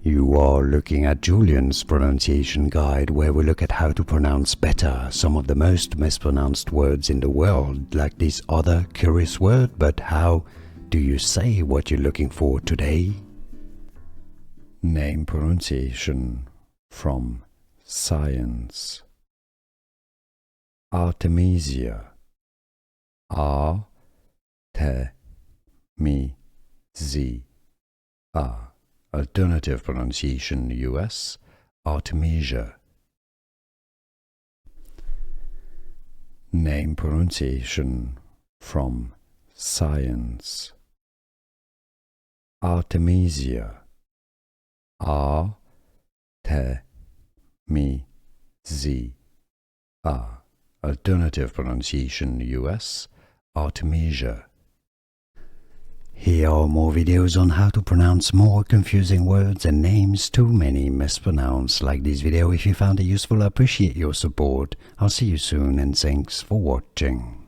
You are looking at Julian's pronunciation guide, where we look at how to pronounce better some of the most mispronounced words in the world, like this other curious word. But how do you say what you're looking for today? Name pronunciation from science. Artemisia. A-T-M-I-Z-A. Alternative pronunciation US, Artemisia. Name pronunciation from science. Artemisia. A-T-M-I-Z-A. Alternative pronunciation US, Artemisia. Here are more videos on how to pronounce more confusing words and names too many mispronounced. Like this video if you found it useful. I appreciate your support. I'll see you soon and thanks for watching.